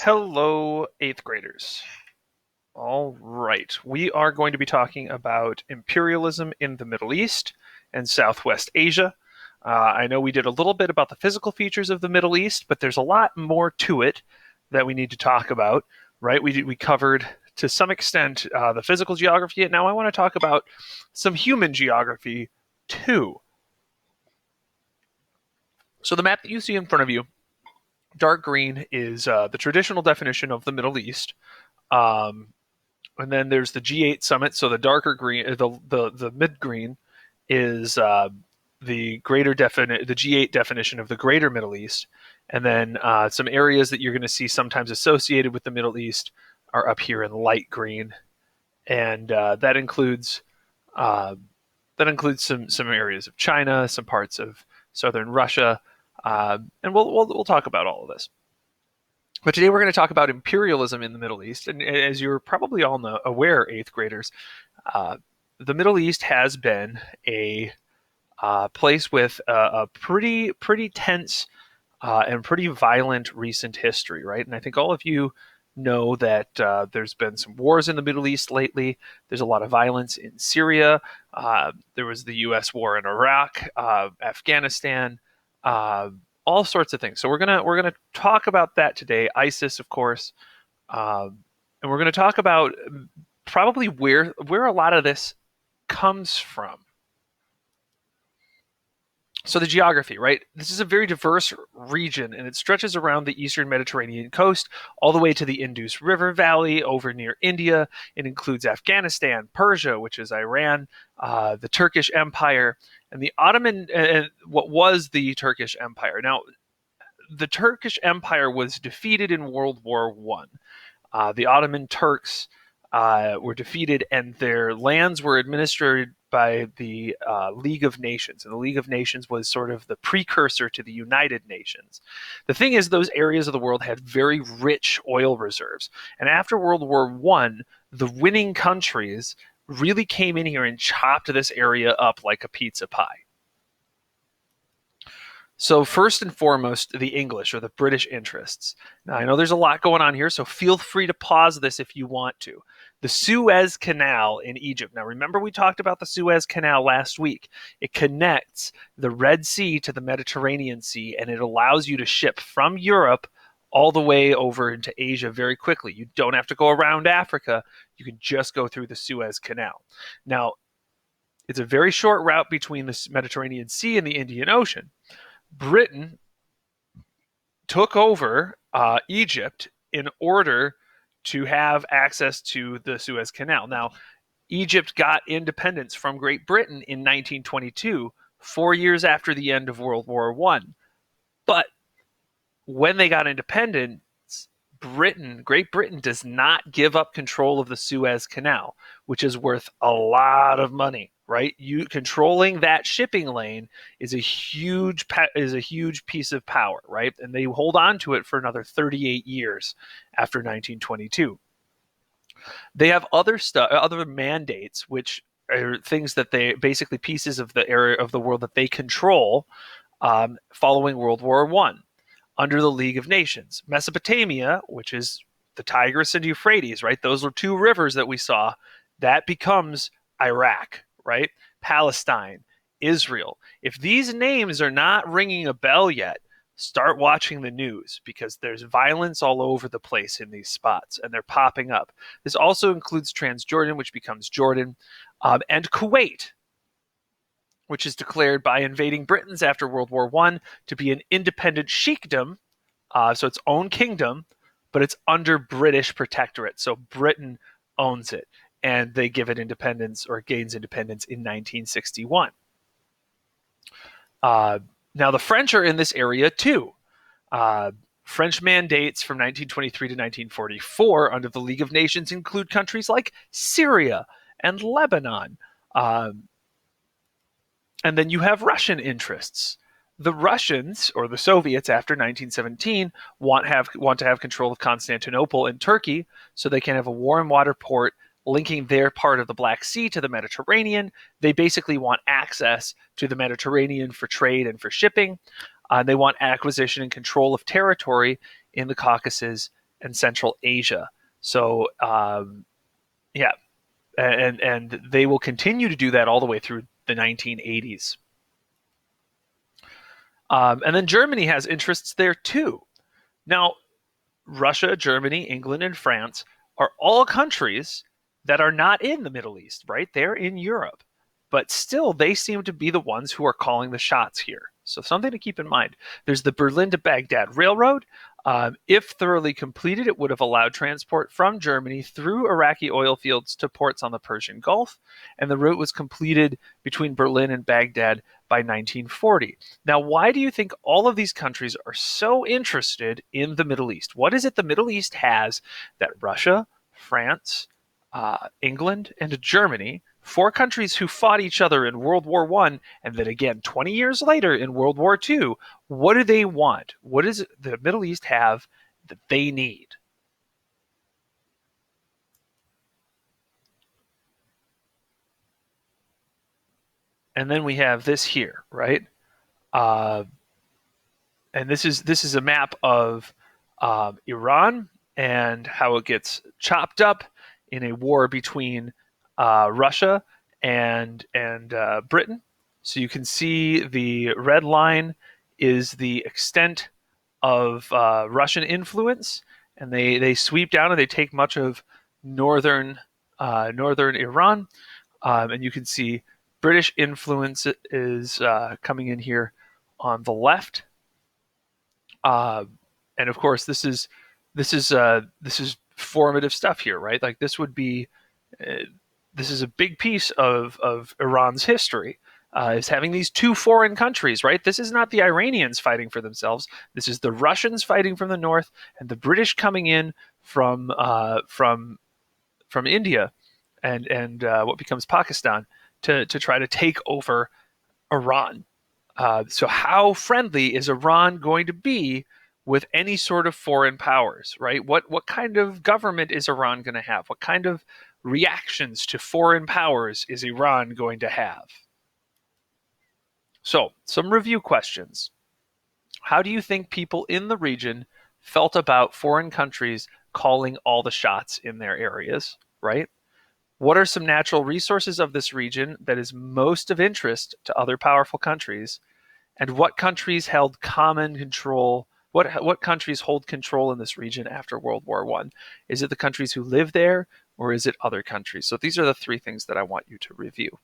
Hello, eighth graders. All right, we are going to be talking about imperialism in the Middle East and Southwest Asia. I know we did a little bit about the physical features of the Middle East, but there's a lot more to it that we need to talk about, right? We covered to some extent the physical geography, and now I want to talk about some human geography too. So the map that you see in front of you, dark green, is the traditional definition of the Middle East. Um, and then there's the G8 summit. So the darker green, the mid green, is the the G8 definition of the Greater Middle East, and then some areas that you're going to see sometimes associated with the Middle East are up here in light green, and uh, that includes some areas of China, some parts of southern Russia, and we'll talk about all of this. But today we're going to talk about imperialism in the Middle East. And as you're probably all aware, eighth graders, uh, the Middle East has been a place with a pretty tense and pretty violent recent history, right? And I think all of you know that there's been some wars in the Middle East lately. There's a lot of violence in Syria. There was the U.S. war in Iraq, Afghanistan, uh, all sorts of things. So we're gonna talk about that today. ISIS, of course, and we're gonna talk about probably where a lot of this comes from. So the geography, right? This is a very diverse region, and it stretches around the eastern Mediterranean coast all the way to the Indus River Valley over near India. It includes Afghanistan, Persia, which is Iran, the Turkish Empire, and the Ottoman, what was the Turkish Empire. Now, the Turkish Empire was defeated in World War One. The Ottoman Turks were defeated, and their lands were administered by the League of Nations. And the League of Nations was sort of the precursor to the United Nations. The thing is, those areas of the world had very rich oil reserves. And after World War One, the winning countries really came in here and chopped this area up like a pizza pie. So first and foremost, the English or the British interests. Now I know there's a lot going on here, so feel free to pause this if you want to. The Suez Canal in Egypt. Now remember we talked about the Suez Canal last week. It connects the Red Sea to the Mediterranean Sea, and it allows you to ship from Europe all the way over into Asia very quickly. You don't have to go around Africa. You can just go through the Suez Canal. Now, it's a very short route between the Mediterranean Sea and the Indian Ocean. Britain took over Egypt in order to have access to the Suez Canal. Now, Egypt got independence from Great Britain in 1922, 4 years after the end of World War One. But when they got independence, Great Britain does not give up control of the Suez Canal, which is worth a lot of money, right? You controlling that shipping lane is a huge piece of power, right? And they hold on to it for another 38 years after 1922. They have other mandates, which are things that they basically pieces of the area of the world that they control following World War One under the League of Nations. Mesopotamia, which is the Tigris and Euphrates, right? Those are two rivers that we saw. That becomes Iraq, right? Palestine, Israel. If these names are not ringing a bell yet, start watching the news because there's violence all over the place in these spots and they're popping up. This also includes Transjordan, which becomes Jordan, and Kuwait, which is declared by invading Britons after World War One to be an independent sheikdom, so its own kingdom, but it's under British protectorate. So Britain owns it, and they give it independence or gains independence in 1961. Now the French are in this area too. French mandates from 1923 to 1944 under the League of Nations include countries like Syria and Lebanon. And then you have Russian interests. The Russians, or the Soviets after 1917, want to have control of Constantinople and Turkey so they can have a warm water port linking their part of the Black Sea to the Mediterranean. They basically want access to the Mediterranean for trade and for shipping. They want acquisition and control of territory in the Caucasus and Central Asia. So yeah, and they will continue to do that all the way through the 1980s. And then Germany has interests there too. Now, Russia, Germany, England, and France are all countries that are not in the Middle East, right? They're in Europe. But still, they seem to be the ones who are calling the shots here. So, something to keep in mind. There's the Berlin to Baghdad Railroad. If thoroughly completed, it would have allowed transport from Germany through Iraqi oil fields to ports on the Persian Gulf. And the route was completed between Berlin and Baghdad by 1940. Now, why do you think all of these countries are so interested in the Middle East? What is it the Middle East has that Russia, France, England, and Germany, four countries who fought each other in World War I, and then again 20 years later in World War II, what do they want? What does the Middle East have that they need? And then we have this here, right? Uh, and this is a map of Iran and how it gets chopped up in a war between Russia and Britain. So you can see the red line is the extent of Russian influence, and they sweep down and they take much of northern northern Iran, and you can see British influence is coming in here on the left, uh, and of course this is formative stuff here, right? Like this would be uh, this is a big piece of Iran's history. Is having these two foreign countries, right? This is not the Iranians fighting for themselves. This is the Russians fighting from the north, and the British coming in from India and what becomes Pakistan to try to take over Iran. So, how friendly is Iran going to be with any sort of foreign powers, right? What kind of government is Iran going to have? What kind of reactions to foreign powers is Iran going to have? So, some review questions. How do you think people in the region felt about foreign countries calling all the shots in their areas, right? What are some natural resources of this region that is most of interest to other powerful countries? And what countries held common control? What countries hold control in this region after World War One? Is it the countries who live there, or is it other countries? So these are the three things that I want you to review.